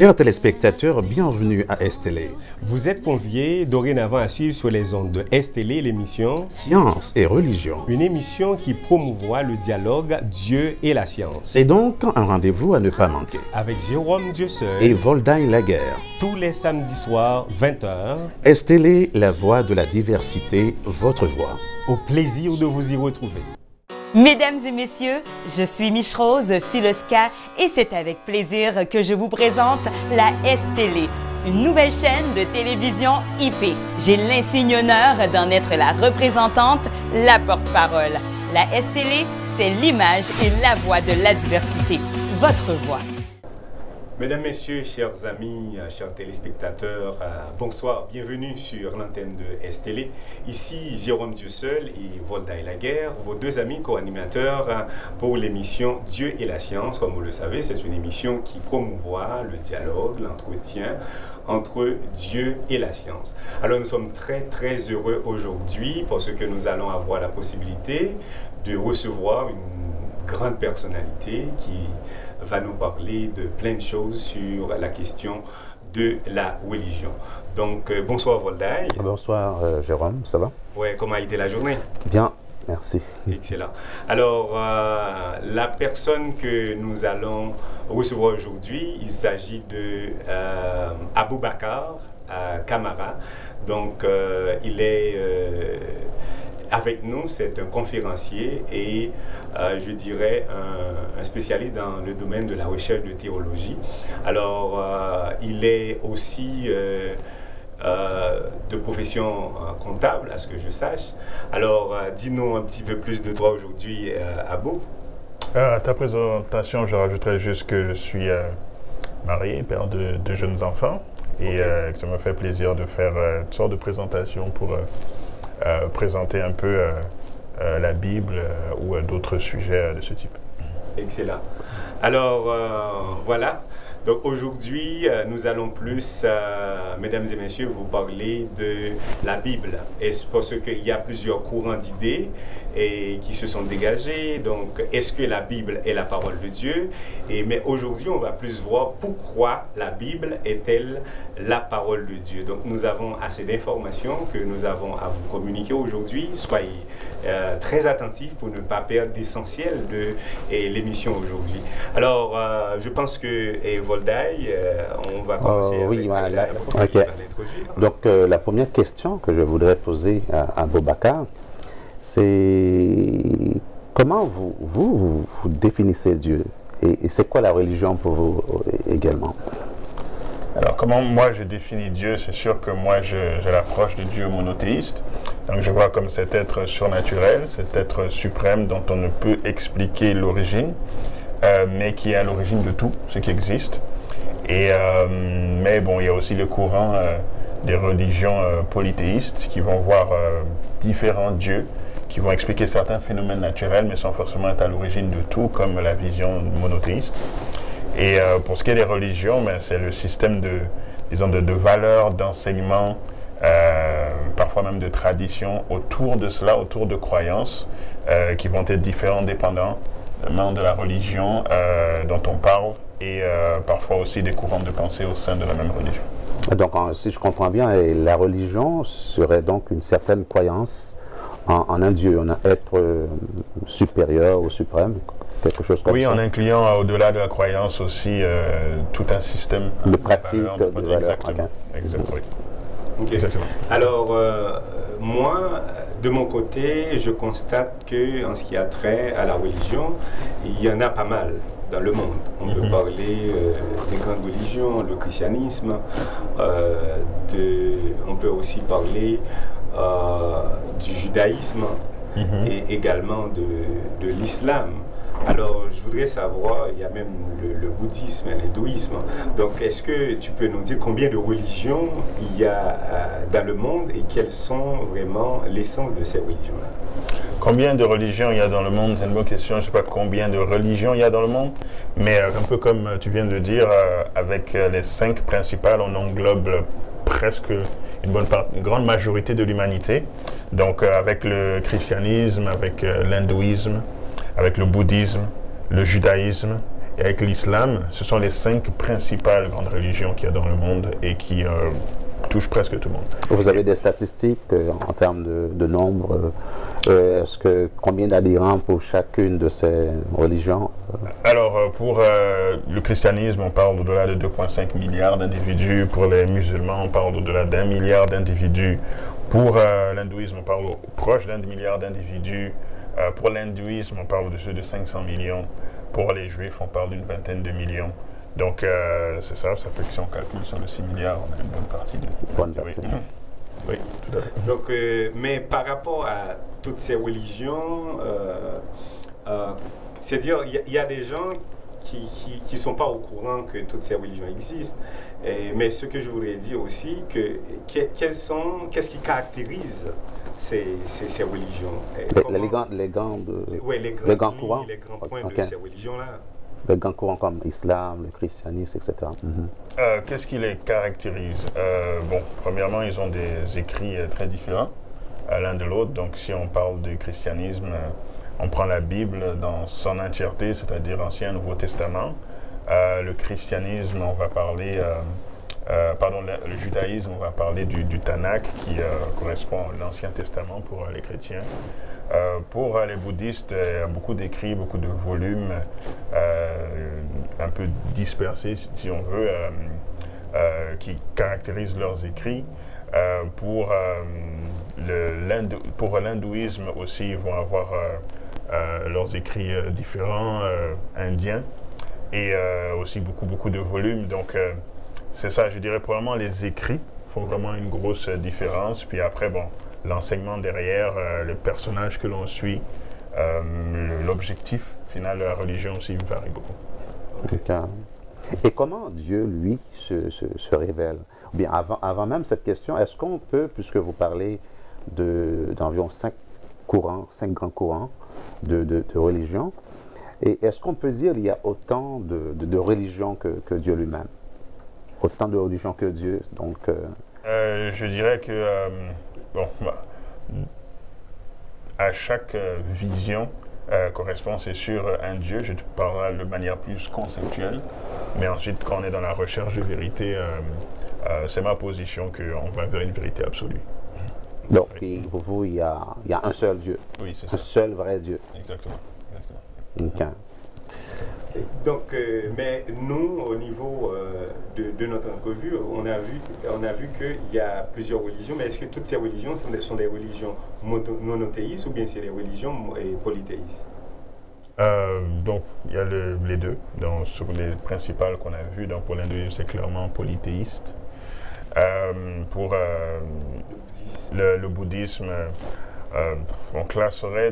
Chers téléspectateurs, bienvenue à STL. Vous êtes conviés dorénavant à suivre sur les ondes de STL l'émission Science et religion. Une émission qui promouvoit le dialogue Dieu et la science. Et donc un rendez-vous à ne pas manquer. Avec Jérôme Dieuseul et Voldaï Laguerre. Tous les samedis soirs, 20h. STL, la voix de la diversité, votre voix. Au plaisir de vous y retrouver. Mesdames et messieurs, je suis Miche-Rose Filoska et c'est avec plaisir que je vous présente la STL, une nouvelle chaîne de télévision IP. J'ai l'insigne honneur d'en être la représentante, la porte-parole. La STL, c'est l'image et la voix de la diversité, votre voix. Mesdames, Messieurs, chers amis, chers téléspectateurs, bonsoir, bienvenue sur l'antenne de STL. Ici Jérôme Dieuseul et Voldaï Laguerre, vos deux amis co-animateurs pour l'émission Dieu et la science. Comme vous le savez, c'est une émission qui promouvoit le dialogue, l'entretien entre Dieu et la science. Alors nous sommes très heureux aujourd'hui parce que nous allons avoir la possibilité de recevoir une grande personnalité qui va nous parler de plein de choses sur la question de la religion. Donc, bonsoir Voldaï. Bonsoir Jérôme, ça va? Ouais, comment a été la journée? Bien, merci. Excellent. Alors, la personne que nous allons recevoir aujourd'hui, il s'agit de Aboubakar Kamara. Donc, il est avec nous, c'est un conférencier et je dirais un spécialiste dans le domaine de la recherche de théologie. Alors, il est aussi de profession comptable, à ce que je sache. Alors, dis-nous un petit peu plus de toi aujourd'hui, Abou. À ta présentation, je rajouterais juste que je suis marié, père de jeunes enfants, et que ça me fait plaisir de faire une sorte de présentation pour présenter un peu la Bible ou d'autres sujets de ce type. Excellent. Alors, voilà. Donc aujourd'hui, nous allons plus, mesdames et messieurs, vous parler de la Bible. Et parce qu'il y a plusieurs courants d'idées qui se sont dégagés. Donc, est-ce que la Bible est la parole de Dieu? Mais aujourd'hui, on va plus voir pourquoi la Bible est-elle la parole de Dieu. Donc, nous avons assez d'informations que nous avons à vous communiquer aujourd'hui. Soyez très attentifs pour ne pas perdre l'essentiel de l'émission aujourd'hui. Alors, je pense que Voldaï, on va commencer avec l'introduire. Donc, la première question que je voudrais poser à Aboubakar, c'est comment vous définissez Dieu et c'est quoi la religion pour vous également? Alors, comment moi je définis Dieu, c'est sûr que moi je l'approche de Dieu monothéiste. Donc, je vois comme cet être surnaturel, cet être suprême dont on ne peut expliquer l'origine, mais qui est à l'origine de tout ce qui existe. Mais bon, il y a aussi le courant des religions polythéistes qui vont voir différents dieux, qui vont expliquer certains phénomènes naturels, mais sans forcément être à l'origine de tout, comme la vision monothéiste. Et pour ce qui est des religions, c'est le système de valeurs, d'enseignements, parfois même de traditions autour de cela, autour de croyances, qui vont être différents dépendamment de la religion dont on parle, et parfois aussi des courants de pensée au sein de la même religion. Donc, si je comprends bien, la religion serait donc une certaine croyance en un Dieu, en un être supérieur ou suprême, quelque chose comme ça. Oui, en incluant au-delà de la croyance aussi tout un système de pratique, de valeurs. Exactement. Okay. Exactement. Okay. Exactement. Alors, moi, de mon côté, je constate qu'en ce qui a trait à la religion, il y en a pas mal dans le monde. On peut parler des grandes religions, le christianisme, on peut aussi parler du judaïsme et également de l'islam. Alors, je voudrais savoir, il y a même le bouddhisme et l'hindouisme. Donc, est-ce que tu peux nous dire combien de religions il y a dans le monde et quelles sont vraiment l'essence de ces religions-là? Combien de religions il y a dans le monde? C'est une bonne question. Je ne sais pas combien de religions il y a dans le monde, mais un peu comme tu viens de dire, avec les 5 principales, on englobe presque une grande majorité de l'humanité. Donc, avec le christianisme, avec l'hindouisme, avec le bouddhisme, le judaïsme Et avec l'islam, ce sont les 5 principales grandes religions qu'il y a dans le monde et qui touchent presque tout le monde. Vous avez des statistiques en termes de nombre? Combien d'adhérents pour chacune de ces religions? Alors, pour le christianisme, on parle au-delà de 2,5 milliards d'individus. Pour les musulmans, on parle au-delà d'1 milliard d'individus. Pour l'hindouisme, on parle proche d'1 milliard d'individus. Pour l'hindouisme, on parle au-dessus de 500 millions. Pour les juifs, on parle d'une vingtaine de millions. Donc, c'est ça fait que si on calcule sur le 6 milliards, on a une bonne partie de... Bonne partie. Oui. Oui, tout à fait. Donc, mais par rapport à toutes ces religions, c'est-à-dire, il y a des gens qui ne sont pas au courant que toutes ces religions existent. Mais ce que je voudrais dire aussi, qu'est-ce qui caractérise ces religions? Les grands courants. Les grands points de ces religions-là. Les grands courants comme l'islam, le christianisme, etc. Qu'est-ce qui les caractérise? Bon, premièrement, ils ont des écrits très différents l'un de l'autre. Donc, si on parle du christianisme, on prend la Bible dans son entièreté, c'est-à-dire Ancien et Nouveau Testament. Le christianisme, on va parler... le judaïsme, on va parler du Tanakh, qui correspond à l'Ancien Testament pour les chrétiens. Pour les bouddhistes, il y a beaucoup d'écrits, beaucoup de volumes, un peu dispersés, si on veut, qui caractérisent leurs écrits. Pour l'hindouisme aussi, ils vont avoir leurs écrits différents, indiens, et aussi beaucoup de volumes. Donc, c'est ça, je dirais probablement les écrits font vraiment une grosse différence. Puis après, bon, l'enseignement derrière, le personnage que l'on suit, l'objectif final de la religion aussi varie beaucoup. Okay. Et comment Dieu, lui, se révèle? Ou bien avant même cette question, est-ce qu'on peut, puisque vous parlez d'environ 5 grands courants de religion, et est-ce qu'on peut dire qu'il y a autant de religions que Dieu lui-même? Autant de religions que Dieu, donc... Je dirais que, à chaque vision correspond, c'est sûr, un Dieu. Je te parlerai de manière plus conceptuelle, mais ensuite, quand on est dans la recherche de vérité, c'est ma position qu'on va vers une vérité absolue. Donc, pour vous, il y a un seul Dieu. Oui, c'est ça. Un seul vrai Dieu. Exactement. Okay. Donc, mais nous, au niveau de notre entrevue, on a vu qu'il y a plusieurs religions, mais est-ce que toutes ces religions sont des religions monothéistes ou bien c'est des religions polythéistes? Donc, il y a les deux. Donc, sur les principales qu'on a vues, donc pour l'hindouisme, c'est clairement polythéiste. Pour le bouddhisme, on classerait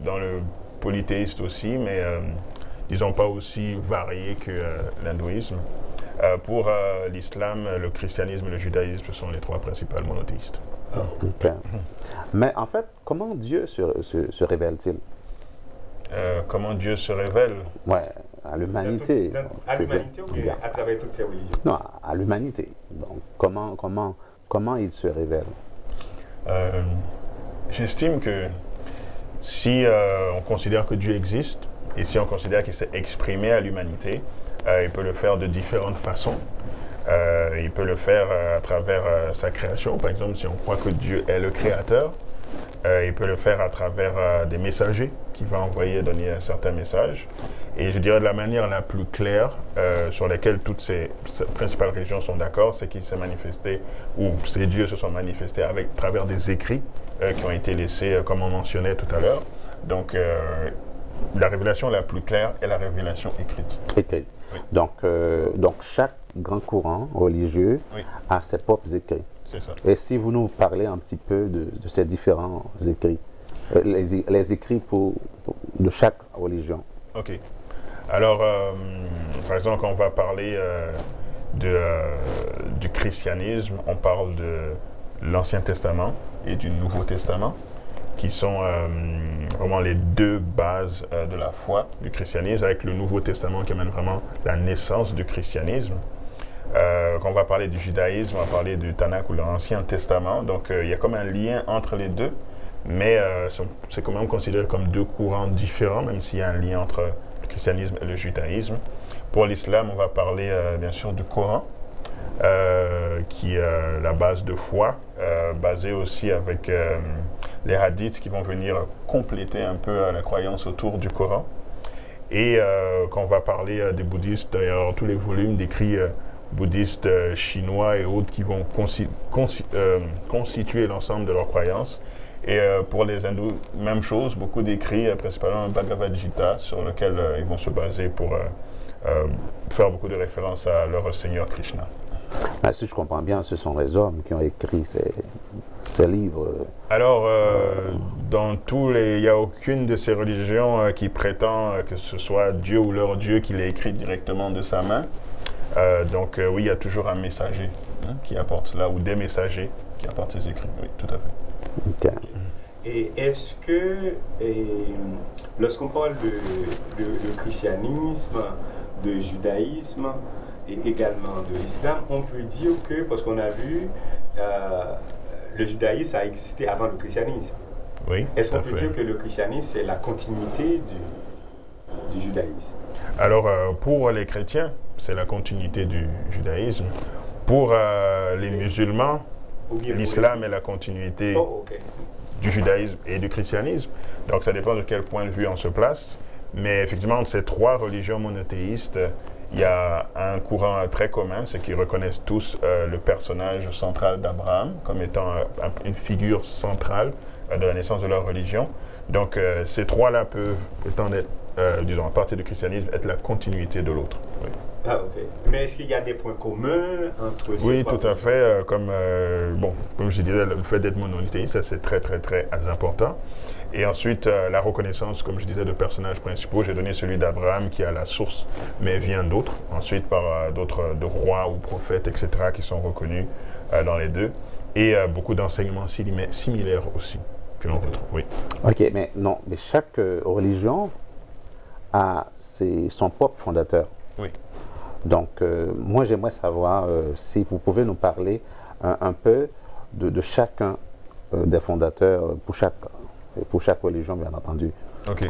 dans le polythéiste aussi, mais disons pas aussi varié que l'hindouisme. Pour l'islam, le christianisme et le judaïsme, ce sont les 3 principales monothéistes. Okay. Mais en fait, comment Dieu se révèle-t-il? Comment Dieu se révèle? Ouais, à l'humanité. À l'humanité ou bien à travers toutes ces religions? Non, à l'humanité. Donc, comment il se révèle? J'estime que si on considère que Dieu existe, et si on considère qu'il s'est exprimé à l'humanité, il peut le faire de différentes façons. Il peut le faire à travers sa création. Par exemple, si on croit que Dieu est le créateur, il peut le faire à travers des messagers qu'il va envoyer, donner un certain message. Et je dirais de la manière la plus claire sur laquelle toutes ces principales religions sont d'accord, c'est qu'il s'est manifesté, ou ces dieux se sont manifestés à travers des écrits qui ont été laissés, comme on mentionnait tout à l'heure. Donc, la révélation la plus claire est la révélation écrite. Écrite. Oui. Donc, chaque grand courant religieux a ses propres écrits. C'est ça. Et si vous nous parlez un petit peu de ces différents écrits, les écrits de chaque religion. OK. Alors, par exemple, quand on va parler du christianisme, on parle de l'Ancien Testament et du Nouveau Testament, qui sont vraiment les 2 bases de la foi du christianisme, avec le Nouveau Testament qui amène vraiment la naissance du christianisme. Quand on va parler du judaïsme, on va parler du Tanakh ou l'Ancien Testament. Donc, il y a comme un lien entre les deux, mais c'est quand même considéré comme 2 courants différents, même s'il y a un lien entre le christianisme et le judaïsme. Pour l'islam, on va parler bien sûr du Coran, qui est la base de foi, basée aussi avec les hadiths qui vont venir compléter un peu la croyance autour du Coran. Et quand on va parler des bouddhistes, d'ailleurs tous les volumes d'écrits bouddhistes chinois et autres qui vont constituer l'ensemble de leurs croyances. Et pour les hindous, même chose, beaucoup d'écrits, principalement le Bhagavad Gita, sur lequel ils vont se baser pour faire beaucoup de références à leur Seigneur Krishna. Ah, si je comprends bien, ce sont les hommes qui ont écrit ces livres. Alors, dans tous les, il n'y a aucune de ces religions qui prétend que ce soit Dieu ou leur Dieu qui l'ait écrit directement de sa main. Donc, oui, il y a toujours un messager qui apporte cela, ou des messagers qui apportent ces écrits. Oui, tout à fait. Okay. Et est-ce que, lorsqu'on parle de christianisme, de judaïsme et également de l'islam, on peut dire que, parce qu'on a vu, le judaïsme a existé avant le christianisme. Oui. Est-ce qu'on peut dire que le christianisme, c'est la continuité du judaïsme? Alors, pour les chrétiens, c'est la continuité du judaïsme. Pour les musulmans, l'islam est la continuité du judaïsme et du christianisme. Donc, ça dépend de quel point de vue on se place. Mais effectivement, entre ces trois religions monothéistes, il y a un courant très commun, c'est qu'ils reconnaissent tous le personnage central d'Abraham comme étant une figure centrale de la naissance de leur religion. Donc, ces trois-là peuvent, disons, à partir du christianisme, être la continuité de l'autre. Oui. Ah, ok. Mais est-ce qu'il y a des points communs entre ces Oui, trois tout à fait. Comme je disais, le fait d'être monothéiste, ça c'est très, très, très important. Et ensuite, la reconnaissance, comme je disais, de personnages principaux. J'ai donné celui d'Abraham qui a la source, mais vient d'autres. Ensuite, par d'autres de rois ou prophètes, etc., qui sont reconnus dans les deux. Et beaucoup d'enseignements similaires aussi que l'on retrouve. Oui. Ok, mais non, mais chaque religion a son propre fondateur. Oui. Donc, moi, j'aimerais savoir si vous pouvez nous parler un peu de chacun des fondateurs pour chaque religion, bien entendu. Ok.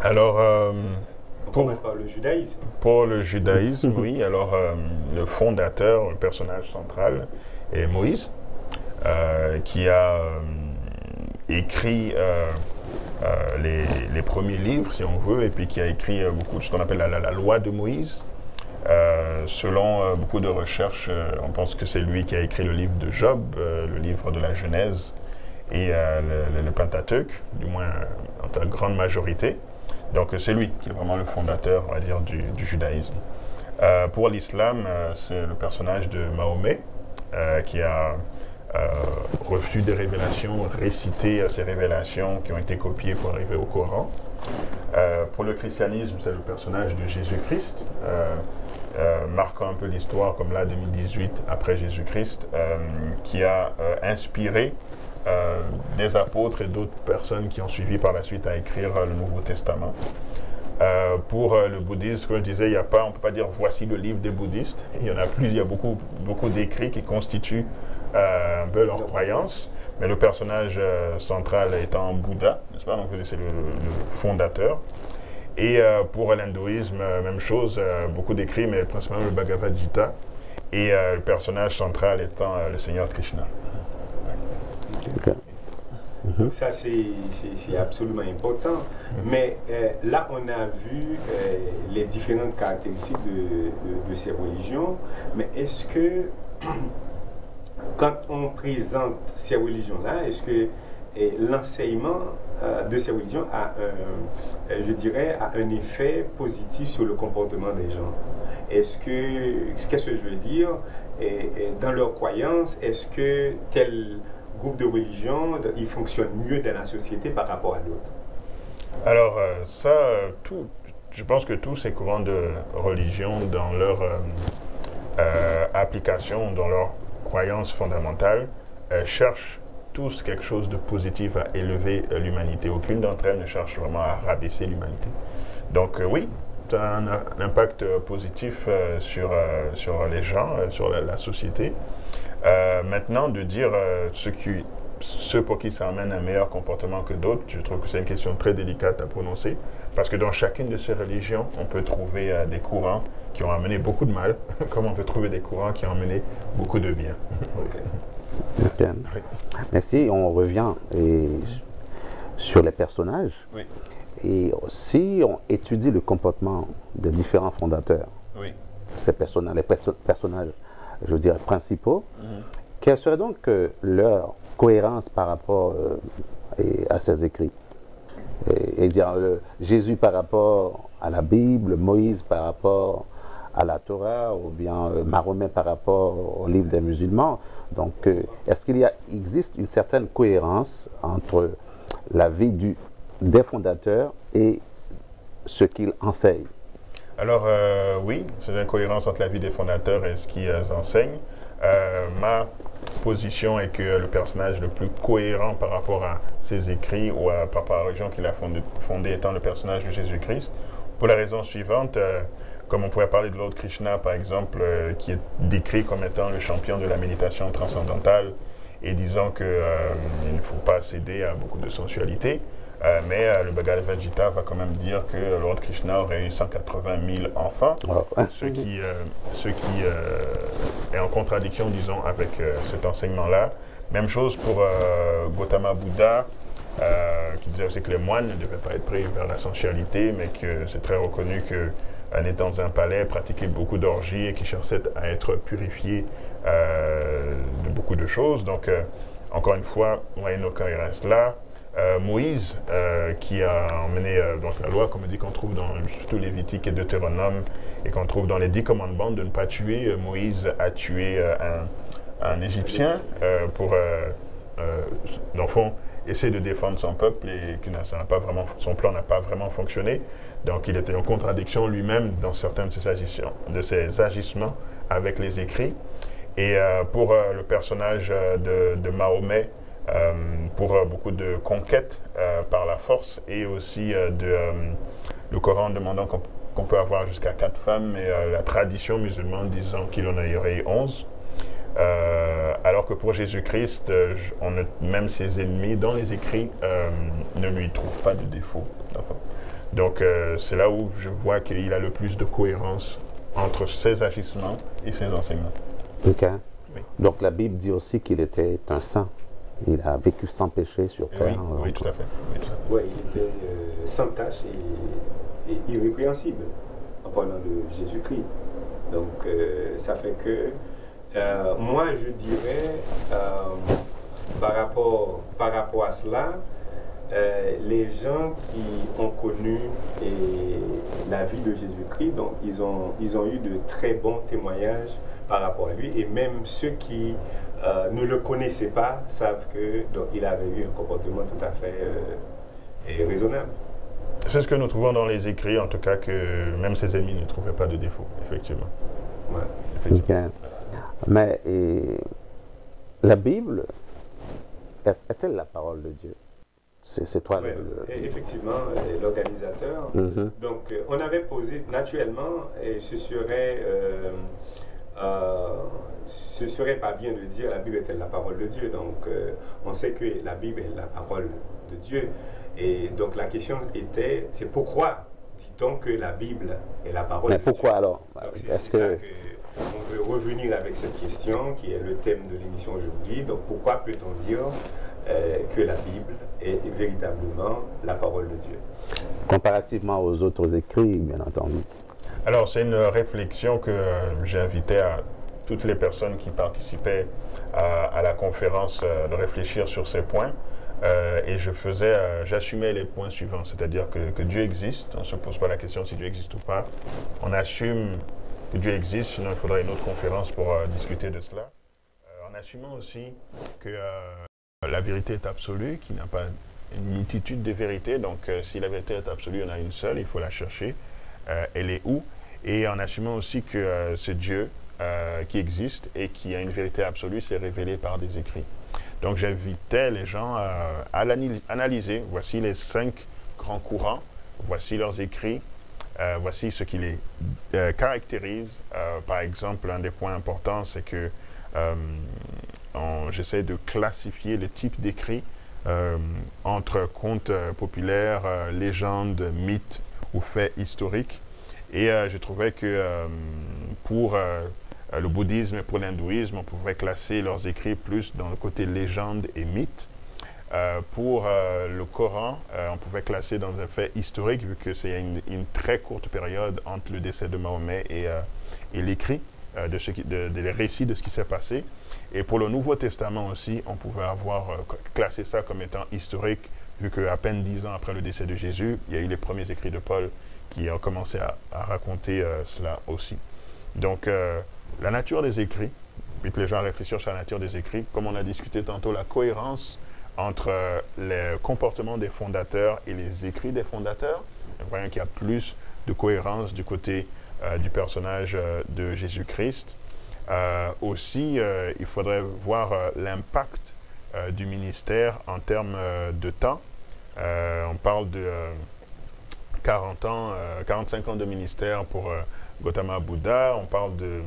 Alors, on commence par le judaïsme. Pour le judaïsme, oui. Alors, le fondateur, le personnage central est Moïse, qui a écrit les premiers livres, si on veut, et puis qui a écrit beaucoup de ce qu'on appelle la loi de Moïse. Selon beaucoup de recherches, on pense que c'est lui qui a écrit le livre de Job, le livre de la Genèse et le Pentateuque, du moins en grande majorité. Donc c'est lui qui est vraiment le fondateur, on va dire, du judaïsme. Pour l'islam, c'est le personnage de Mahomet qui a reçu des révélations, récité ces révélations qui ont été copiées pour arriver au Coran. Pour le christianisme, c'est le personnage de Jésus-Christ, marquant un peu l'histoire, comme là, 2018, après Jésus-Christ, qui a inspiré des apôtres et d'autres personnes qui ont suivi par la suite à écrire le Nouveau Testament. Pour le bouddhisme, comme je disais, on ne peut pas dire voici le livre des bouddhistes. Il y en a plus, il y a beaucoup d'écrits qui constituent un peu leur croyance. Mais le personnage central étant Bouddha, n'est-ce pas? Donc c'est le fondateur. Et pour l'hindouisme, même chose, beaucoup d'écrits, mais principalement le Bhagavad Gita. Et le personnage central étant le Seigneur Krishna. Okay. Donc ça, c'est absolument important. Mais là, on a vu les différentes caractéristiques de ces religions. Mais est-ce que, quand on présente ces religions-là, est-ce que l'enseignement de ces religions a un effet positif sur le comportement des gens? Qu'est-ce que je veux dire? Dans leurs croyances, est-ce que tel groupe de religion, il fonctionne mieux dans la société par rapport à d'autres? Alors je pense que tous ces courants de religion, dans leur application, dans leur croyances fondamentales, cherchent tous quelque chose de positif à élever l'humanité. Aucune d'entre elles ne cherche vraiment à rabaisser l'humanité. Donc oui, ça a un impact positif sur les gens, sur la société. Maintenant, de dire ce qui ceux pour qui ça amène un meilleur comportement que d'autres, je trouve que c'est une question très délicate à prononcer, parce que dans chacune de ces religions, on peut trouver des courants qui ont amené beaucoup de mal, comme on peut trouver des courants qui ont amené beaucoup de bien. Okay. Oui. Merci. On revient sur les personnages. Oui. Et si on étudie le comportement des différents fondateurs, oui. Ces personnages, les personnages, je veux dire, principaux, quelle serait donc leur cohérence par rapport à ces écrits? Et dire Jésus par rapport à la Bible, Moïse par rapport à la Torah, ou bien Mahomet par rapport au livre des musulmans. Donc, est-ce qu'il existe une certaine cohérence entre la vie des fondateurs et ce qu'ils enseignent? Alors, oui, c'est une cohérence entre la vie des fondateurs et ce qu'ils enseignent. Ma position est que le personnage le plus cohérent par rapport à ses écrits ou par rapport à la religion qu'il a fondée étant le personnage de Jésus-Christ, pour la raison suivante, comme on pourrait parler de Lord Krishna, par exemple, qui est décrit comme étant le champion de la méditation transcendantale, et disant qu'il ne faut pas céder à beaucoup de sensualité. Mais le Bhagavad Gita va quand même dire que Lord Krishna aurait eu 180 000 enfants, ce qui est en contradiction, disons, avec cet enseignement-là. Même chose pour Gautama Bouddha, qui disait aussi que les moines ne devaient pas être pris vers la sensualité, mais que c'est très reconnu qu'en étant dans un palais, pratiquait beaucoup d'orgies et qui cherchait à être purifié de beaucoup de choses. Donc, encore une fois, on a une cohérence là. Moïse, qui a emmené donc la loi, comme on dit, qu'on trouve dans surtout Lévitique et Deutéronome, et qu'on trouve dans les 10 commandements de ne pas tuer. Moïse a tué un Égyptien pour, dans le fond, essayer de défendre son peuple, et que son plan n'a pas vraiment fonctionné. Donc il était en contradiction lui-même dans certains de ses agissements avec les écrits. Et pour le personnage de Mahomet, pour beaucoup de conquêtes par la force, et aussi le Coran demandant qu'on peut avoir jusqu'à 4 femmes, mais la tradition musulmane disant qu'il en y aurait 11. Alors que pour Jésus-Christ, même ses ennemis dans les écrits ne lui trouvent pas de défaut. Enfin, donc c'est là où je vois qu'il a le plus de cohérence entre ses agissements et ses enseignements. Ok. Oui. Donc la Bible dit aussi qu'il était un saint. Il a vécu sans péché sur terre. Oui, tout à fait. Oui, il était sans tâche et irrépréhensible en parlant de Jésus-Christ. Donc ça fait que moi je dirais par rapport à cela, les gens qui ont connu la vie de Jésus-Christ, donc ils ont eu de très bons témoignages par rapport à lui, et même ceux qui ne le connaissaient pas savent qu'il avait eu un comportement tout à fait raisonnable. C'est ce que nous trouvons dans les écrits, en tout cas, que même ses ennemis ne trouvaient pas de défaut, effectivement. Ouais. Effectivement. Okay. Mais la Bible, est-elle la parole de Dieu? C'est toi effectivement, l'organisateur. Donc, on avait posé naturellement, et ce serait pas bien de dire la Bible est-elle la parole de Dieu. Donc, on sait que la Bible est la parole de Dieu. Et donc, la question était, c'est pourquoi dit-on que la Bible est la parole de Dieu? Mais pourquoi alors? C'est ça qu'on veut revenir avec cette question, qui est le thème de l'émission aujourd'hui. Donc, pourquoi peut-on dire que la Bible est véritablement la parole de Dieu? Comparativement aux autres écrits, bien entendu. Alors, c'est une réflexion que j'ai invité à toutes les personnes qui participaient à la conférence de réfléchir sur ces points. Et j'assumais les points suivants, c'est-à-dire que Dieu existe. On ne se pose pas la question si Dieu existe ou pas. On assume que Dieu existe, sinon il faudrait une autre conférence pour discuter de cela. En assumant aussi que la vérité est absolue, qu'il n'y a pas une multitude de vérités. Donc, si la vérité est absolue, il y en a une seule, il faut la chercher. Elle est où? Et en assumant aussi que ce Dieu qui existe et qui a une vérité absolue s'est révélé par des écrits. Donc j'invitais les gens à analyser, voici les 5 grands courants, voici leurs écrits, voici ce qui les caractérise. Par exemple, un des points importants, c'est que j'essaie de classifier le type d'écrit entre contes populaires, légendes, mythes ou faits historiques. Et je trouvais que pour le bouddhisme et pour l'hindouisme, on pouvait classer leurs écrits plus dans le côté légende et mythe. Pour le Coran, on pouvait classer dans un fait historique, vu que c'est une très courte période entre le décès de Mahomet et l'écrit, des récits de ce qui s'est passé. Et pour le Nouveau Testament aussi, on pouvait classé ça comme étant historique, vu qu'à peine 10 ans après le décès de Jésus, il y a eu les premiers écrits de Paul qui ont commencé à raconter cela aussi. Donc, la nature des écrits, puis que les gens réfléchissent sur la nature des écrits, comme on a discuté tantôt, la cohérence entre les comportements des fondateurs et les écrits des fondateurs. Nous voyons qu'il y a plus de cohérence du côté du personnage de Jésus-Christ. Aussi, il faudrait voir l'impact du ministère en termes de temps. On parle de 45 ans de ministère pour Gautama Bouddha. On parle de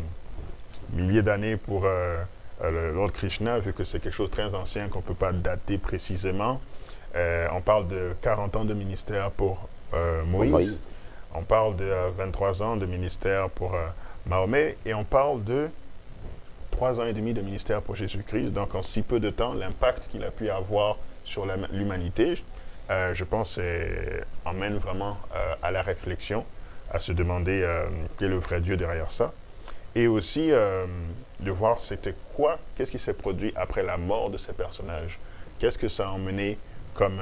milliers d'années pour le Lord Krishna, vu que c'est quelque chose de très ancien qu'on ne peut pas dater précisément. On parle de 40 ans de ministère pour Moïse. On parle de 23 ans de ministère pour Mahomet. Et on parle de 3 ans et demi de ministère pour Jésus-Christ. Donc, en si peu de temps, l'impact qu'il a pu avoir sur l'humanité, je pense, emmène vraiment à la réflexion, à se demander quel est le vrai Dieu derrière ça. Et aussi de voir qu'est-ce qui s'est produit après la mort de ces personnages. Qu'est-ce que ça a emmené comme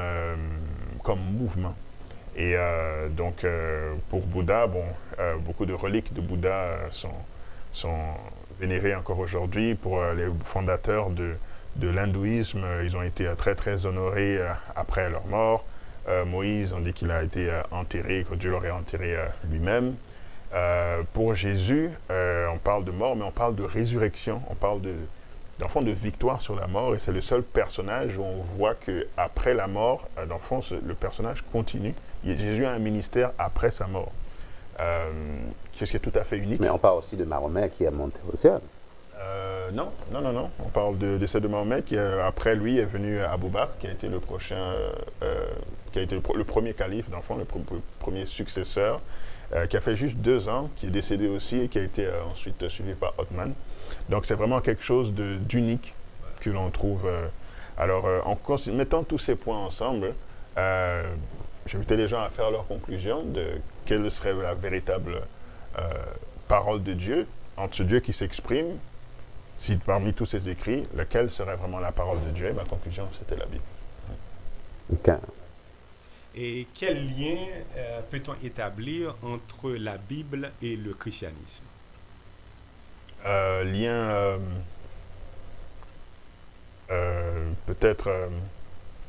mouvement. Et donc, pour Bouddha, beaucoup de reliques de Bouddha sont vénérées encore aujourd'hui. Pour les fondateurs de l'hindouisme, ils ont été très, très honorés après leur mort. Moïse, on dit qu'il a été enterré, que Dieu l'aurait enterré lui-même. Pour Jésus, on parle de mort, mais on parle de résurrection, on parle dans le fond, de victoire sur la mort, et c'est le seul personnage où on voit qu'après la mort, dans le fond, le personnage continue. Jésus a un ministère après sa mort. C'est ce qui est tout à fait unique. Mais on parle aussi de Mahomet qui est monté au ciel. Non. On parle de décès de Mahomet, qui après lui est venu Abou Bakr, qui a été le premier calife, dans le fond, le premier successeur, qui a fait juste 2 ans, qui est décédé aussi et qui a été ensuite suivi par Othman. Donc c'est vraiment quelque chose d'unique que l'on trouve. Alors en mettant tous ces points ensemble, j'invitais les gens à faire leur conclusion de quelle serait la véritable parole de Dieu, entre ce Dieu qui s'exprime, si parmi tous ces écrits, lequel serait vraiment la parole de Dieu. Et ma conclusion, c'était la Bible. Okay. Et quel lien peut-on établir entre la Bible et le christianisme? Peut-être,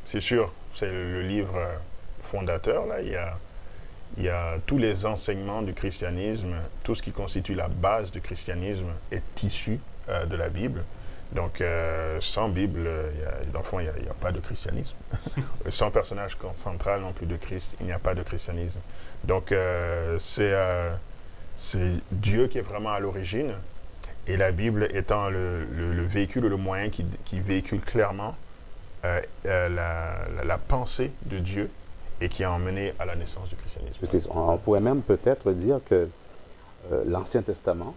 c'est sûr, c'est le livre fondateur. Là, il y a tous les enseignements du christianisme, tout ce qui constitue la base du christianisme est issu de la Bible. Donc, sans Bible, dans le fond, il n'y a pas de christianisme. Sans personnage central non plus de Christ, il n'y a pas de christianisme. Donc, c'est Dieu qui est vraiment à l'origine, et la Bible étant le véhicule, le moyen qui véhicule clairement la pensée de Dieu et qui a emmené à la naissance du christianisme. On pourrait même peut-être dire que l'Ancien Testament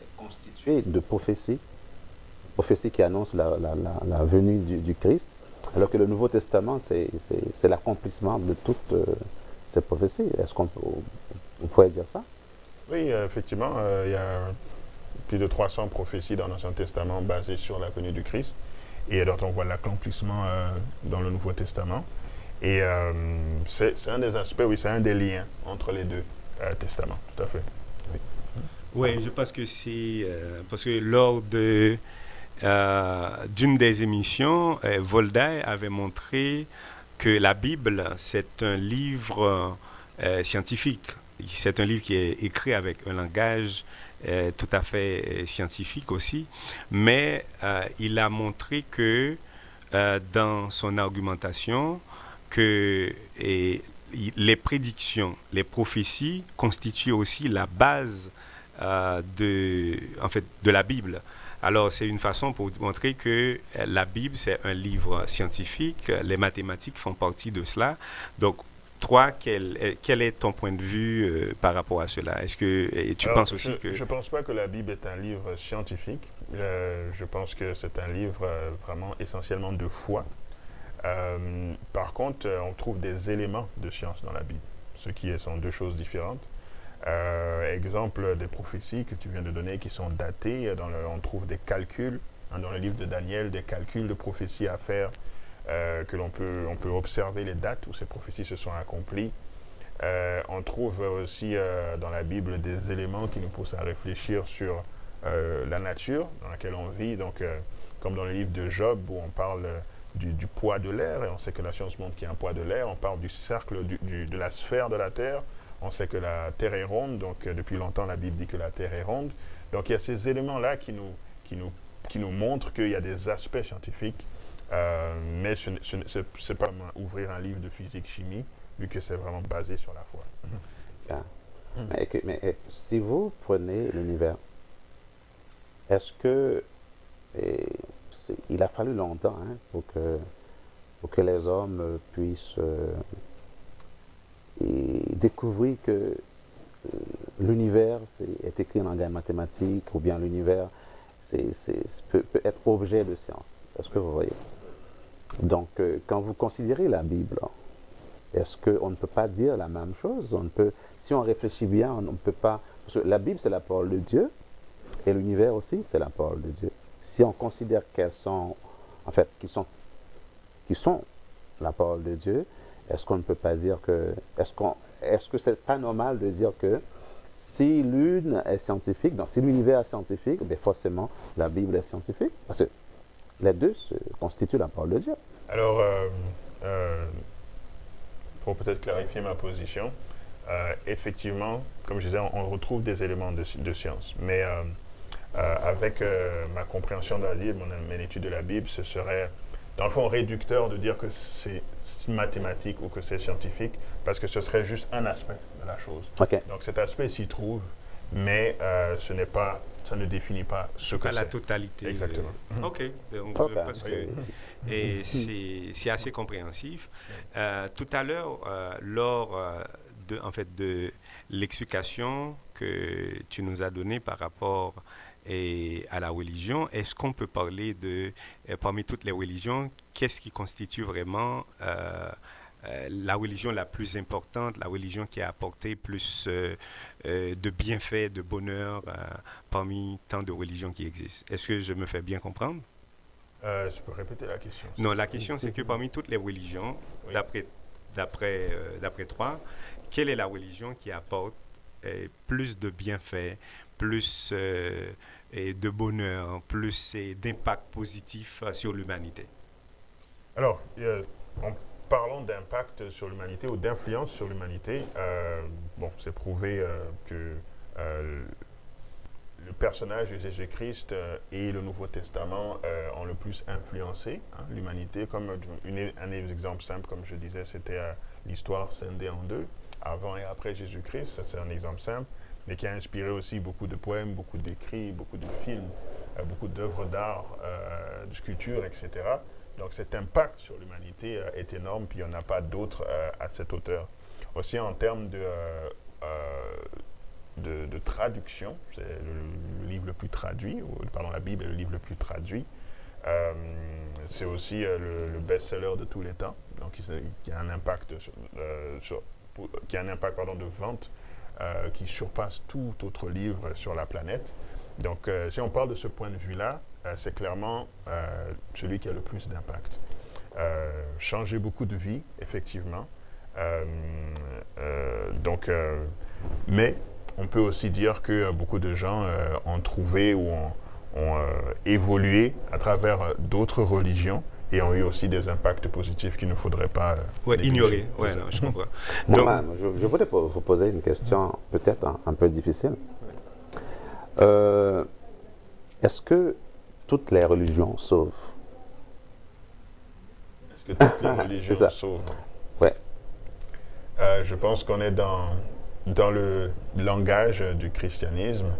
est constitué de prophéties qui annoncent la venue du Christ, alors que le Nouveau Testament, c'est l'accomplissement de toutes ces prophéties. Est-ce qu'on pourrait dire ça? Oui, effectivement, il y a plus de 300 prophéties dans l'Ancien Testament basées sur la venue du Christ, et donc on voit l'accomplissement dans le Nouveau Testament. Et c'est un des aspects, oui, c'est un des liens entre les deux testaments, tout à fait. Oui, je pense que c'est parce que lors d'une des émissions, Voltaire avait montré que la Bible, c'est un livre scientifique. C'est un livre qui est écrit avec un langage tout à fait scientifique aussi, mais il a montré que dans son argumentation, que les prédictions, les prophéties constituent aussi la base de la Bible. Alors, c'est une façon pour montrer que la Bible, c'est un livre scientifique. Les mathématiques font partie de cela. Donc, toi, quel est ton point de vue par rapport à cela? Est-ce que tu penses aussi que... Je ne pense pas que la Bible est un livre scientifique. Je pense que c'est un livre vraiment essentiellement de foi. Par contre, on trouve des éléments de science dans la Bible, ce qui sont deux choses différentes. Exemple des prophéties que tu viens de donner qui sont datées, on trouve des calculs, dans le livre de Daniel, des calculs de prophéties à faire, que on peut observer les dates où ces prophéties se sont accomplies. On trouve aussi dans la Bible des éléments qui nous poussent à réfléchir sur la nature dans laquelle on vit, donc comme dans le livre de Job où on parle du poids de l'air, et on sait que la science montre qu'il y a un poids de l'air. On parle du cercle, de la sphère de la Terre. On sait que la Terre est ronde, donc depuis longtemps la Bible dit que la Terre est ronde. Donc il y a ces éléments-là qui nous montrent qu'il y a des aspects scientifiques, mais ce n'est pas ouvrir un livre de physique-chimie, vu que c'est vraiment basé sur la foi. Mais si vous prenez l'univers, est-ce que... il a fallu longtemps pour que les hommes puissent découvrir que l'univers est écrit en langage mathématique, ou bien l'univers peut être objet de science. Est-ce que vous voyez? Donc, quand vous considérez la Bible, est-ce qu'on ne peut pas dire la même chose? Si on réfléchit bien, on ne peut pas... Parce que la Bible, c'est la parole de Dieu, et l'univers aussi, c'est la parole de Dieu. Si on considère qu'elles sont, en fait, qui sont la parole de Dieu, est-ce qu'on ne peut pas dire que, est-ce que c'est pas normal de dire que si l'une est scientifique, donc si l'univers est scientifique, bien forcément la Bible est scientifique, parce que les deux constituent la parole de Dieu. Alors, pour peut-être clarifier ma position, effectivement, comme je disais, on retrouve des éléments de science, mais avec ma compréhension de la Bible, mon étude de la Bible, ce serait, dans le fond, réducteur de dire que c'est mathématique ou que c'est scientifique, parce que ce serait juste un aspect de la chose. Okay. Donc cet aspect s'y trouve, mais ça ne définit pas ce que c'est. Pas la totalité. Exactement. OK. Parce que, et c'est assez compréhensif. Tout à l'heure, lors de l'explication que tu nous as donnée par rapport à la religion, est-ce qu'on peut parler de, parmi toutes les religions, qu'est-ce qui constitue vraiment la religion la plus importante, la religion qui a apporté plus de bienfaits, de bonheur parmi tant de religions qui existent? Est-ce que je me fais bien comprendre? Tu peux répéter la question? Non, la question c'est que parmi toutes les religions, oui, d'après toi, quelle est la religion qui apporte plus de bienfaits, plus de bonheur, plus d'impact positif sur l'humanité? Alors, en parlant d'impact sur l'humanité ou d'influence sur l'humanité, bon, c'est prouvé que le personnage de Jésus-Christ et le Nouveau Testament ont le plus influencé l'humanité. Comme un exemple simple, comme je disais, c'était l'histoire scindée en deux, avant et après Jésus-Christ. Ça, c'est un exemple simple, mais qui a inspiré aussi beaucoup de poèmes, beaucoup d'écrits, beaucoup de films, beaucoup d'œuvres d'art, de sculptures, etc. Donc cet impact sur l'humanité est énorme, puis il n'y en a pas d'autres à cette hauteur. Aussi en termes de traduction, c'est le livre le plus traduit, pardon, la Bible est le livre le plus traduit. C'est aussi le best-seller de tous les temps, donc qui a un impact de vente qui surpasse tout autre livre sur la planète. Donc, si on parle de ce point de vue-là, c'est clairement celui qui a le plus d'impact. Changer beaucoup de vies, effectivement. Mais on peut aussi dire que beaucoup de gens ont trouvé ou ont évolué à travers d'autres religions et ont eu aussi des impacts positifs qu'il ne faudrait pas ignorer. Ouais, non, je comprends. Donc, je voudrais vous poser une question peut-être un peu difficile. Est-ce que toutes les religions sauvent? Est-ce que toutes les religions sauvent? Ouais. Je pense qu'on est dans le langage du christianisme.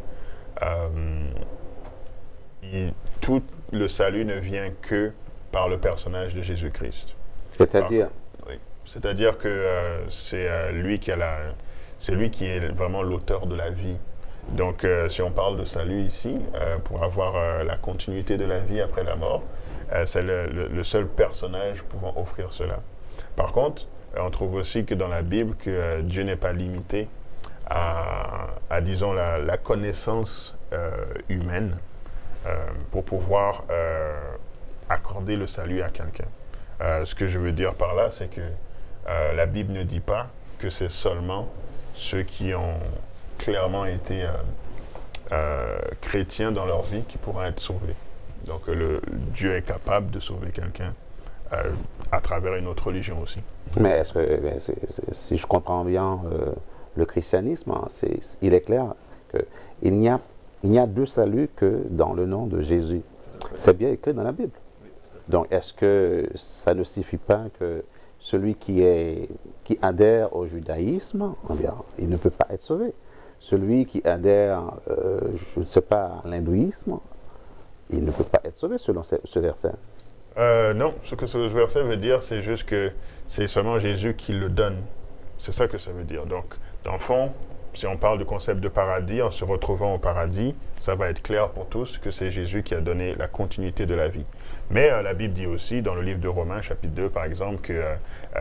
tout le salut ne vient que par le personnage de Jésus-Christ. C'est-à-dire? Oui. C'est-à-dire que c'est lui qui est vraiment l'auteur de la vie. Donc, si on parle de salut ici, pour avoir la continuité de la vie après la mort, c'est le seul personnage pouvant offrir cela. Par contre, on trouve aussi que dans la Bible, que Dieu n'est pas limité à disons, la connaissance humaine pour pouvoir accorder le salut à quelqu'un. Ce que je veux dire par là, c'est que la Bible ne dit pas que c'est seulement ceux qui ont clairement été chrétiens dans leur vie qui pourront être sauvés. Donc Dieu est capable de sauver quelqu'un à travers une autre religion aussi. Mais est-ce que, si je comprends bien le christianisme, hein, il est clair qu'il n'y a deux saluts que dans le nom de Jésus. C'est bien écrit dans la Bible. Donc, est-ce que ça ne suffit pas que celui qui adhère au judaïsme, eh bien, il ne peut pas être sauvé. Celui qui adhère, je ne sais pas, à l'hindouisme, il ne peut pas être sauvé selon ce verset. Non, ce que ce verset veut dire, c'est juste que c'est seulement Jésus qui le donne. C'est ça que ça veut dire. Donc, dans le fond, si on parle du concept de paradis, en se retrouvant au paradis, ça va être clair pour tous que c'est Jésus qui a donné la continuité de la vie. Mais la Bible dit aussi, dans le livre de Romains, chapitre 2, par exemple, que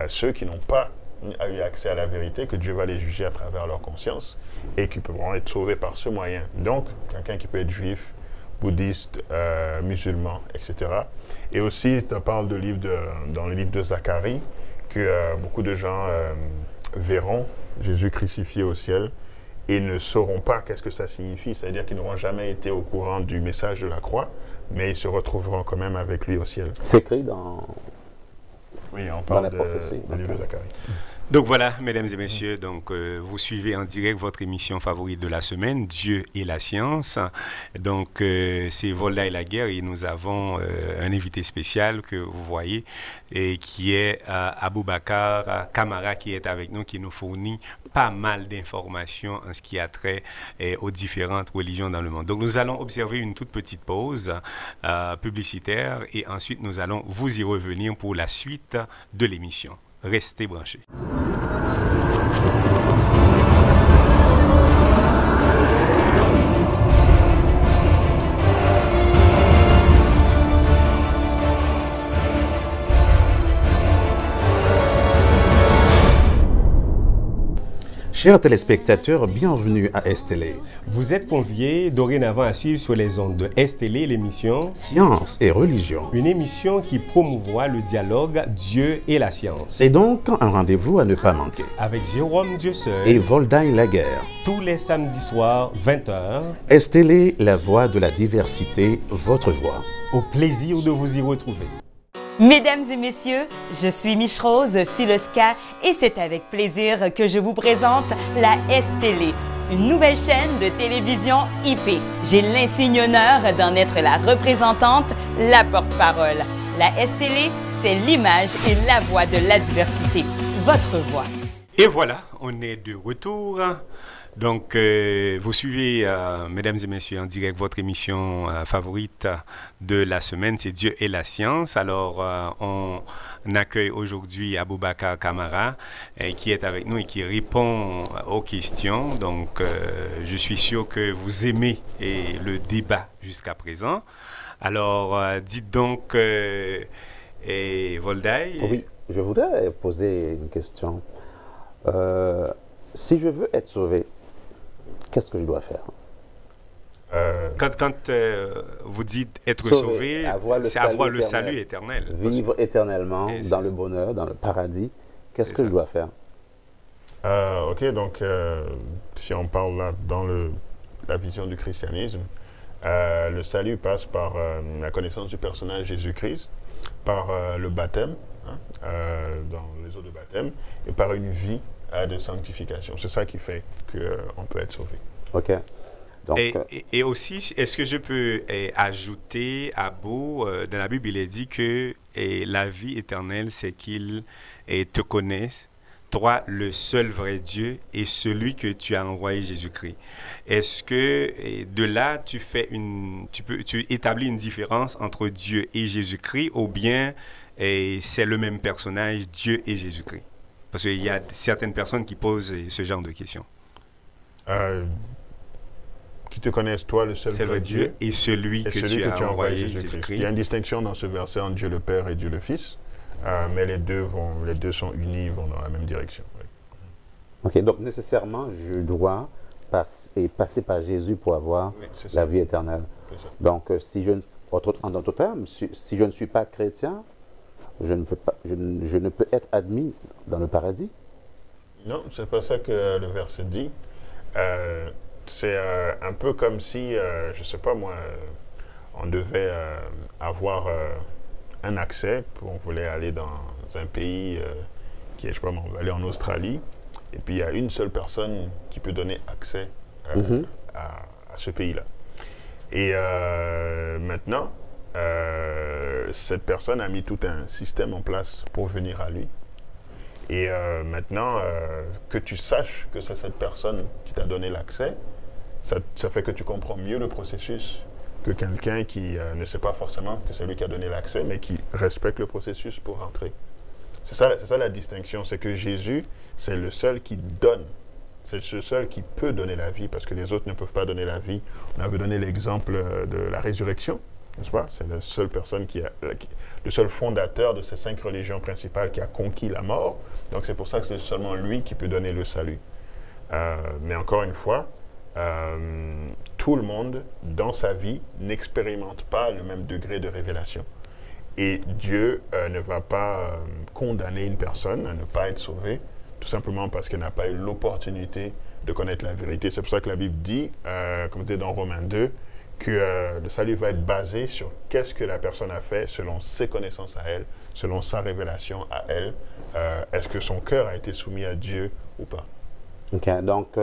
ceux qui n'ont pas eu accès à la vérité, que Dieu va les juger à travers leur conscience et qui pourront être sauvés par ce moyen. Donc, quelqu'un qui peut être juif, bouddhiste, musulman, etc. Et aussi, tu parles dans le livre de Zacharie, que beaucoup de gens verront Jésus crucifié au ciel et ne sauront pas qu'est-ce que ça signifie. C'est-à-dire qu'ils n'auront jamais été au courant du message de la croix, mais ils se retrouveront quand même avec lui au ciel. C'est écrit dans... Oui, on parle la prophétie. du livre de Zacharie. Donc voilà, mesdames et messieurs, donc, vous suivez en direct votre émission favorite de la semaine, Dieu et la science. Donc c'est Volda et la guerre et nous avons un invité spécial que vous voyez et qui est Aboubakar Kamara qui est avec nous, qui nous fournit pas mal d'informations en ce qui a trait aux différentes religions dans le monde. Donc nous allons observer une toute petite pause publicitaire et ensuite nous allons vous y revenir pour la suite de l'émission. Restez branchés. Chers téléspectateurs, bienvenue à STL. Vous êtes conviés dorénavant à suivre sur les ondes de STL l'émission Science et religion. Une émission qui promouvoit le dialogue Dieu et la science. Et donc, un rendez-vous à ne pas manquer. Avec Jérôme Dieuseul et Voldaï Laguerre. Tous les samedis soirs, 20h. STL, la voix de la diversité, votre voix. Au plaisir de vous y retrouver. Mesdames et messieurs, je suis Miche-Rose Filoska et c'est avec plaisir que je vous présente la STL, une nouvelle chaîne de télévision IP. J'ai l'insigne honneur d'en être la représentante, la porte-parole. La STL, c'est l'image et la voix de la diversité, votre voix. Et voilà, on est de retour. Donc, vous suivez, mesdames et messieurs, en direct votre émission favorite de la semaine, c'est Dieu et la science. Alors, on accueille aujourd'hui Aboubakar Kamara qui est avec nous et qui répond aux questions. Donc, je suis sûr que vous aimez le débat jusqu'à présent. Alors, dites donc, Voldaï. Oui, je voudrais poser une question. Si je veux être sauvé, qu'est-ce que je dois faire? Quand vous dites être sauvé, c'est avoir le salut éternel. Vivre éternellement dans le bonheur, dans le paradis. Qu'est-ce que je dois faire? Ok, donc si on parle là dans la vision du christianisme, le salut passe par la connaissance du personnage Jésus-Christ, par le baptême, dans les eaux de baptême, et par une vie de sanctification. C'est ça qui fait qu'on peut être sauvé. Ok. Donc, et aussi, est-ce que je peux ajouter à Beau, dans la Bible, il est dit que la vie éternelle, c'est qu'ils te connaissent, toi, le seul vrai Dieu et celui que tu as envoyé, Jésus-Christ. Est-ce que de là, tu établis une différence entre Dieu et Jésus-Christ, ou bien c'est le même personnage, Dieu et Jésus-Christ? Parce qu'il y a certaines personnes qui posent ce genre de questions. Qui te connaissent, toi, le seul vrai Dieu, et celui que tu as envoyé, Jésus-Christ. Il y a une distinction dans ce verset entre Dieu le Père et Dieu le Fils, mais les deux sont unis, vont dans la même direction. Oui. Ok, donc nécessairement, je dois passer par Jésus pour avoir la vie éternelle. Donc, si je, en d'autres termes, si je ne suis pas chrétien, je ne peux être admis dans le paradis? Non, c'est pas ça que le verset dit. C'est un peu comme si, je sais pas moi, on devait avoir un accès, on voulait aller dans un pays qui est, je sais pas moi, on va aller en Australie, et puis il y a une seule personne qui peut donner accès à ce pays-là. Et maintenant, cette personne a mis tout un système en place pour venir à lui. Et maintenant, que tu saches que c'est cette personne qui t'a donné l'accès, ça fait que tu comprends mieux le processus que quelqu'un qui ne sait pas forcément que c'est lui qui a donné l'accès, mais qui respecte le processus pour rentrer. C'est ça la distinction, c'est que Jésus, c'est le seul qui donne. C'est le seul qui peut donner la vie, parce que les autres ne peuvent pas donner la vie. On avait donné l'exemple de la résurrection, n'est-ce pas? C'est la seule personne le seul fondateur de ces 5 religions principales qui a conquis la mort. Donc c'est pour ça que c'est seulement lui qui peut donner le salut. Mais encore une fois, tout le monde, dans sa vie, n'expérimente pas le même degré de révélation. Et Dieu ne va pas condamner une personne à ne pas être sauvée, tout simplement parce qu'elle n'a pas eu l'opportunité de connaître la vérité. C'est pour ça que la Bible dit, comme c'est dans Romains 2, que le salut va être basé sur qu'est-ce que la personne a fait selon ses connaissances à elle, selon sa révélation à elle. Est-ce que son cœur a été soumis à Dieu ou pas? Ok, donc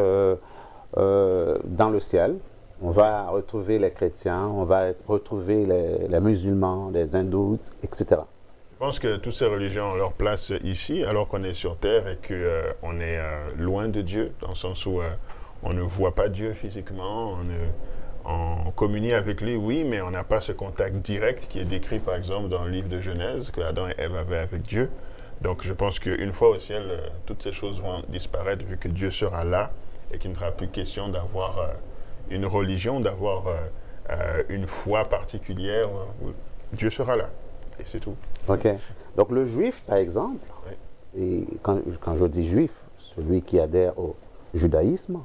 dans le ciel, on va retrouver les chrétiens, on va retrouver les musulmans, les hindous, etc. Je pense que toutes ces religions ont leur place ici, alors qu'on est sur Terre et qu'on est loin de Dieu, dans le sens où on ne voit pas Dieu physiquement, on communie avec lui, oui, mais on n'a pas ce contact direct qui est décrit, par exemple, dans le livre de Genèse, que Adam et Ève avaient avec Dieu. Donc je pense qu'une fois au ciel, toutes ces choses vont disparaître, vu que Dieu sera là, et qu'il ne sera plus question d'avoir une religion, d'avoir une foi particulière. Dieu sera là, et c'est tout. Ok. Donc le juif, par exemple, et quand je dis juif, celui qui adhère au judaïsme,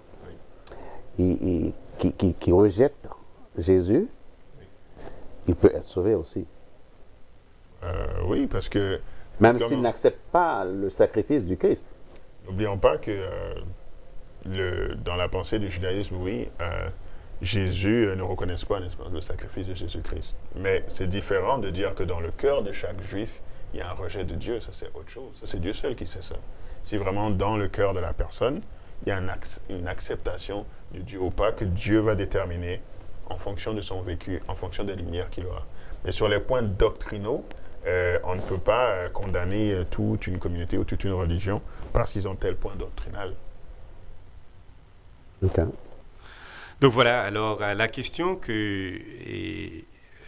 et qui rejette Jésus, il peut être sauvé aussi. Oui, parce que... Même s'il n'accepte pas le sacrifice du Christ. N'oublions pas que dans la pensée du judaïsme, oui, Jésus ne reconnaît pas, n'est-ce pas, le sacrifice de Jésus-Christ. Mais c'est différent de dire que dans le cœur de chaque juif, il y a un rejet de Dieu. Ça, c'est autre chose. Ça, c'est Dieu seul qui sait ça. Si vraiment dans le cœur de la personne, il y a une acceptation de Dieu ou pas, que Dieu va déterminer en fonction de son vécu, en fonction des lumières qu'il aura. Mais sur les points doctrinaux, on ne peut pas condamner toute une communauté ou toute une religion parce qu'ils ont tel point doctrinal. Okay. Donc voilà, alors la question que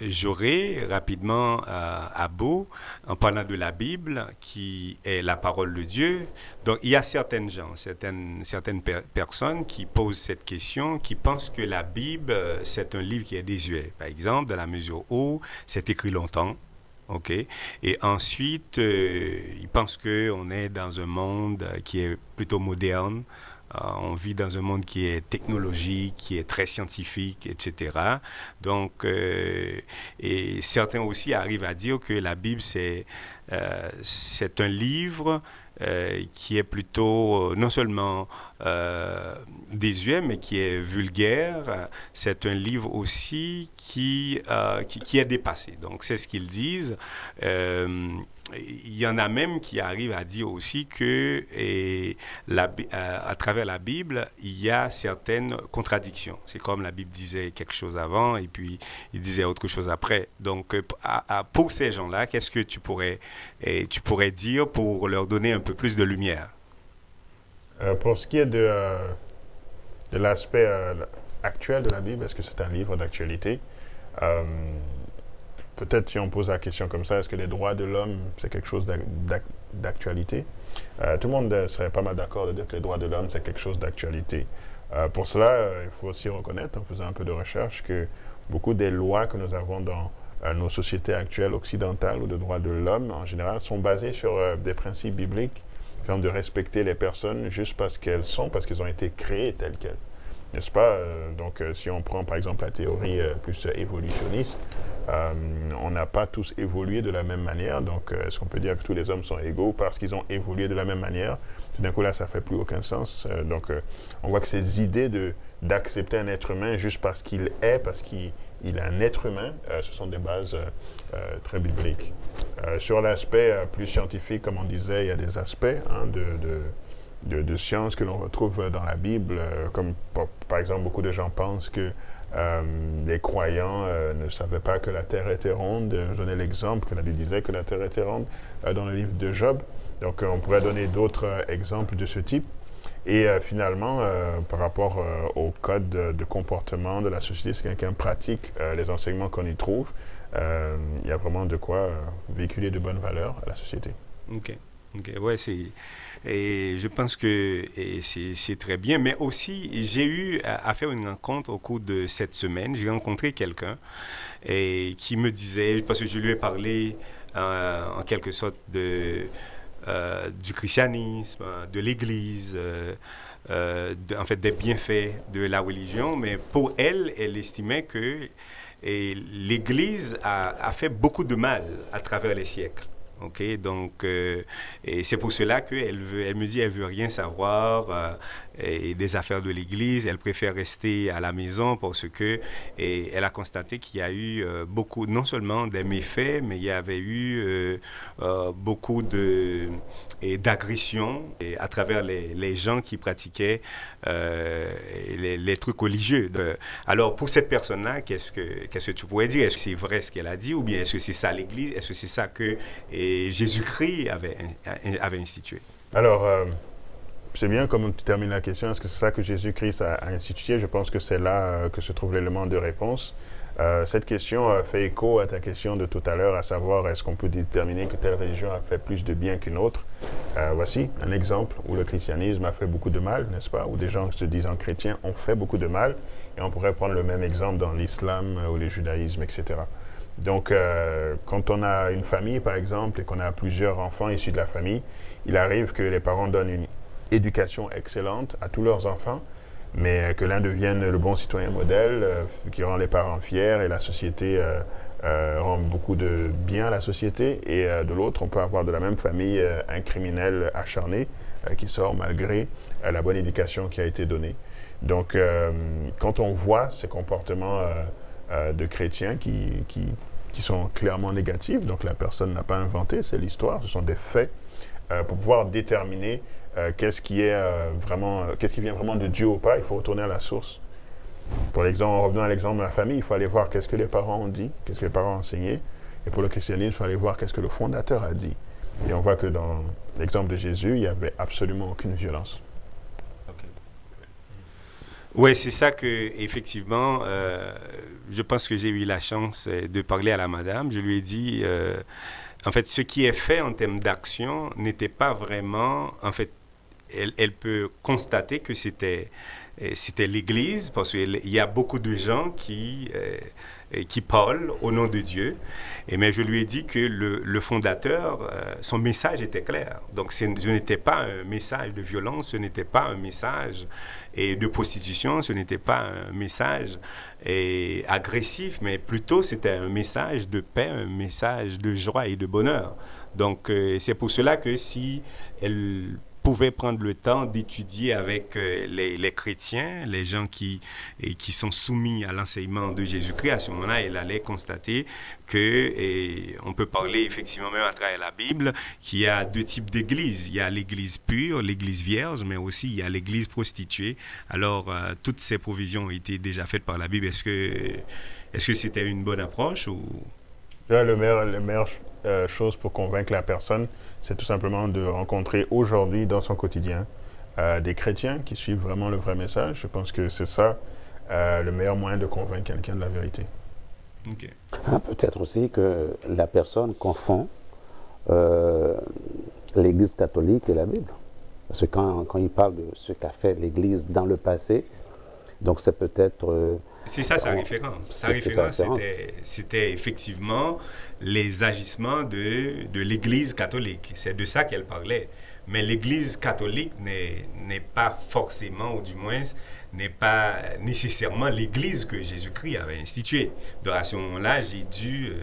j'aurais rapidement à Beau, en parlant de la Bible, qui est la parole de Dieu. Donc il y a certaines gens, certaines personnes qui posent cette question, qui pensent que la Bible, c'est un livre qui est désuet. Par exemple, dans la mesure où c'est écrit longtemps. OK. Et ensuite, ils pensent qu'on est dans un monde qui est plutôt moderne. On vit dans un monde qui est technologique, qui est très scientifique, etc. Donc, et certains aussi arrivent à dire que la Bible, c'est un livre qui est plutôt non seulement désuet, mais qui est vulgaire. C'est un livre aussi qui est dépassé. Donc, c'est ce qu'ils disent. Il y en a même qui arrivent à dire aussi que à travers la Bible, il y a certaines contradictions. C'est comme la Bible disait quelque chose avant et puis il disait autre chose après. Donc, pour ces gens-là, qu'est-ce que tu pourrais dire pour leur donner un peu plus de lumière? Pour ce qui est de l'aspect actuel de la Bible, est-ce que c'est un livre d'actualité? Peut-être si on pose la question comme ça, est-ce que les droits de l'homme, c'est quelque chose d'actualité? Tout le monde serait pas mal d'accord de dire que les droits de l'homme, c'est quelque chose d'actualité. Pour cela, il faut aussi reconnaître, en faisant un peu de recherche, que beaucoup des lois que nous avons dans nos sociétés actuelles occidentales ou de droits de l'homme, en général, sont basées sur des principes bibliques, comme de respecter les personnes juste parce qu'elles ont été créées telles quelles. N'est-ce pas? Donc, si on prend par exemple la théorie plus évolutionniste, on n'a pas tous évolué de la même manière. Donc, est-ce qu'on peut dire que tous les hommes sont égaux parce qu'ils ont évolué de la même manière? Tout d'un coup, là, ça ne fait plus aucun sens. Donc, on voit que ces idées d'accepter un être humain juste parce qu'il est un être humain, ce sont des bases très bibliques. Sur l'aspect plus scientifique, comme on disait, il y a des aspects de science que l'on retrouve dans la Bible, comme par exemple beaucoup de gens pensent que les croyants ne savaient pas que la Terre était ronde. Je donnais l'exemple que la Bible disait que la Terre était ronde dans le livre de Job. Donc on pourrait donner d'autres exemples de ce type. Et finalement, par rapport au code de comportement de la société, si quelqu'un pratique les enseignements qu'on y trouve, il y a vraiment de quoi véhiculer de bonnes valeurs à la société. OK. Ouais, et je pense que c'est très bien. Mais aussi, j'ai eu à faire une rencontre au cours de cette semaine. J'ai rencontré quelqu'un qui me disait, parce que je lui ai parlé en quelque sorte du christianisme, de l'Église, en fait des bienfaits de la religion. Mais pour elle, elle estimait que l'Église a fait beaucoup de mal à travers les siècles. OK, donc, et c'est pour cela qu'elle me dit qu'elle ne veut rien savoir des affaires de l'Église. Elle préfère rester à la maison parce que elle a constaté qu'il y a eu beaucoup, non seulement des méfaits, mais il y avait eu beaucoup d'agressions à travers les gens qui pratiquaient les trucs religieux. Alors, pour cette personne-là, qu'est-ce que tu pourrais dire? Est-ce que c'est vrai ce qu'elle a dit ou bien est-ce que c'est ça l'Église? Est-ce que c'est ça que Jésus-Christ avait institué? Alors, c'est bien comme tu termines la question. Est-ce que c'est ça que Jésus-Christ a institué? Je pense que c'est là que se trouve l'élément de réponse. Cette question fait écho à ta question de tout à l'heure, à savoir est-ce qu'on peut déterminer que telle religion a fait plus de bien qu'une autre? Voici un exemple où le christianisme a fait beaucoup de mal, n'est-ce pas? Où des gens se disant chrétiens ont fait beaucoup de mal. Et on pourrait prendre le même exemple dans l'islam ou le judaïsme, etc. Donc, quand on a une famille, par exemple, et qu'on a plusieurs enfants issus de la famille, il arrive que les parents donnent une éducation excellente à tous leurs enfants, mais que l'un devienne le bon citoyen modèle, qui rend les parents fiers, et la société rend beaucoup de bien à la société, et de l'autre, on peut avoir de la même famille un criminel acharné qui sort malgré la bonne éducation qui a été donnée. Donc, quand on voit ces comportements de chrétiens qui sont clairement négatifs, donc la personne n'a pas inventé, c'est l'histoire, ce sont des faits, pour pouvoir déterminer qu'est-ce qui vient vraiment de Dieu ou pas, il faut retourner à la source. Pour l'exemple, en revenant à l'exemple de la famille, il faut aller voir qu'est-ce que les parents ont dit, qu'est-ce que les parents ont enseigné, et pour le christianisme, il faut aller voir qu'est-ce que le fondateur a dit. Et on voit que dans l'exemple de Jésus, il n'y avait absolument aucune violence. Oui, c'est ça que, effectivement, je pense que j'ai eu la chance de parler à la madame. Je lui ai dit, en fait, ce qui est fait en termes d'action n'était pas vraiment, en fait, elle peut constater que c'était l'Église, parce qu'il y a beaucoup de gens qui parlent au nom de Dieu. Mais je lui ai dit que le fondateur, son message était clair. Donc, ce n'était pas un message de violence, ce n'était pas un message de prostitution, ce n'était pas un message agressif, mais plutôt c'était un message de paix, un message de joie et de bonheur. Donc, c'est pour cela que si elle pouvait prendre le temps d'étudier avec les chrétiens, les gens qui sont soumis à l'enseignement de Jésus-Christ, à ce moment-là, elle allait constater on peut parler effectivement même à travers la Bible, qu'il y a deux types d'églises. Il y a l'église pure, l'église vierge, mais aussi il y a l'église prostituée. Alors, toutes ces provisions ont été déjà faites par la Bible. Est-ce que c'était une bonne approche ou... La meilleure chose pour convaincre la personne, c'est tout simplement de rencontrer aujourd'hui dans son quotidien des chrétiens qui suivent vraiment le vrai message. Je pense que c'est ça le meilleur moyen de convaincre quelqu'un de la vérité. Ok. Peut-être aussi que la personne confond l'Église catholique et la Bible. Parce que quand il parle de ce qu'a fait l'Église dans le passé, donc c'est peut-être... c'est ça sa référence. Sa référence, c'était effectivement les agissements de l'Église catholique. C'est de ça qu'elle parlait. Mais l'Église catholique n'est pas forcément, ou du moins, n'est pas nécessairement l'Église que Jésus-Christ avait instituée. Donc à ce moment-là, j'ai dû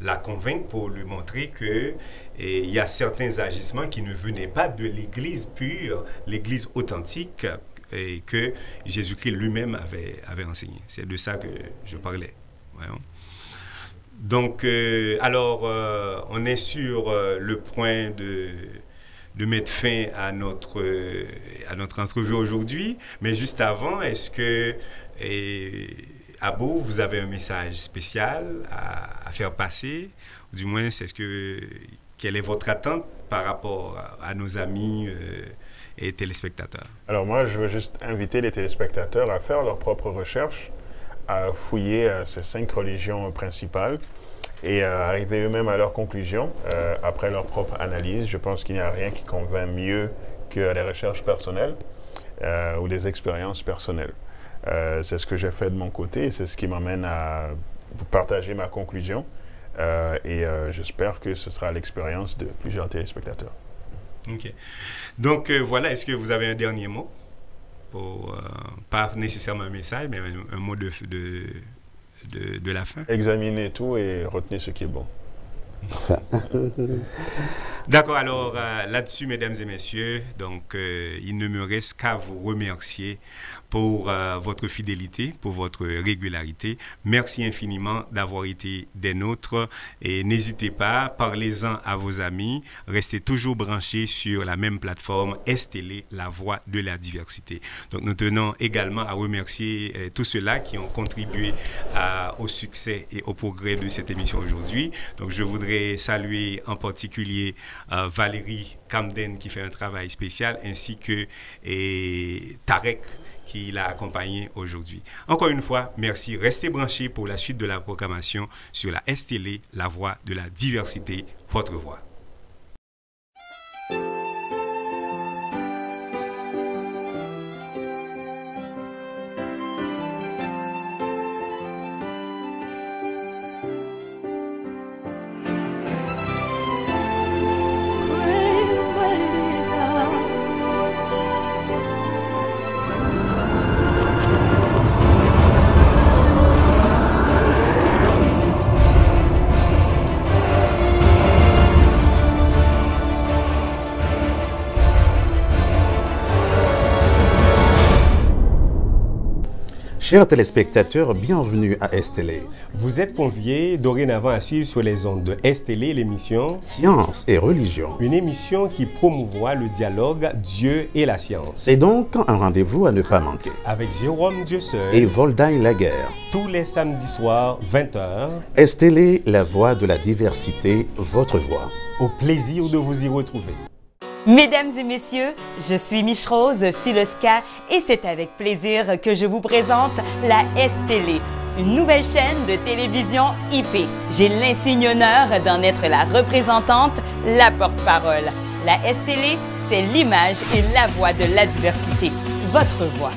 la convaincre pour lui montrer que il y a certains agissements qui ne venaient pas de l'Église pure, l'Église authentique, et que Jésus-Christ lui-même avait enseigné. C'est de ça que je parlais. Voyons. Donc, alors, on est sur le point de mettre fin à notre entrevue aujourd'hui. Mais juste avant, est-ce que, Abo, vous avez un message spécial à faire passer? Ou du moins, quelle est votre attente par rapport à nos amis et téléspectateurs? Alors moi, je veux juste inviter les téléspectateurs à faire leurs propres recherches, à fouiller ces 5 religions principales et à arriver eux-mêmes à leurs conclusions après leur propre analyse. Je pense qu'il n'y a rien qui convainc mieux que les recherches personnelles ou les expériences personnelles. C'est ce que j'ai fait de mon côté et c'est ce qui m'amène à vous partager ma conclusion et j'espère que ce sera l'expérience de plusieurs téléspectateurs. Ok. Donc voilà, est-ce que vous avez un dernier mot pour, pas nécessairement un message, mais un mot de la fin? Examinez tout et retenez ce qui est bon. D'accord, alors là-dessus, mesdames et messieurs, donc il ne me reste qu'à vous remercier pour votre fidélité, pour votre régularité. Merci infiniment d'avoir été des nôtres et n'hésitez pas, parlez-en à vos amis, restez toujours branchés sur la même plateforme STL, la voix de la diversité. Donc nous tenons également à remercier tous ceux-là qui ont contribué au succès et au progrès de cette émission aujourd'hui. Donc je voudrais saluer en particulier Valérie Camden qui fait un travail spécial ainsi que Tarek qui l'a accompagné aujourd'hui. Encore une fois, merci. Restez branchés pour la suite de la programmation sur la STL, la voix de la diversité, votre voix. Chers téléspectateurs, bienvenue à STL. Vous êtes conviés dorénavant à suivre sur les ondes de STL l'émission Science et religion. Une émission qui promouvoit le dialogue Dieu et la science. Et donc un rendez-vous à ne pas manquer. Avec Jérôme Dieuseul et Voldaï Laguerre. Tous les samedis soirs, 20h. STL, la voix de la diversité, votre voix. Au plaisir de vous y retrouver. Mesdames et messieurs, je suis Miche-Rose Filoska et c'est avec plaisir que je vous présente la STL, une nouvelle chaîne de télévision IP. J'ai l'insigne honneur d'en être la représentante, la porte-parole. La STL, c'est l'image et la voix de la diversité, votre voix.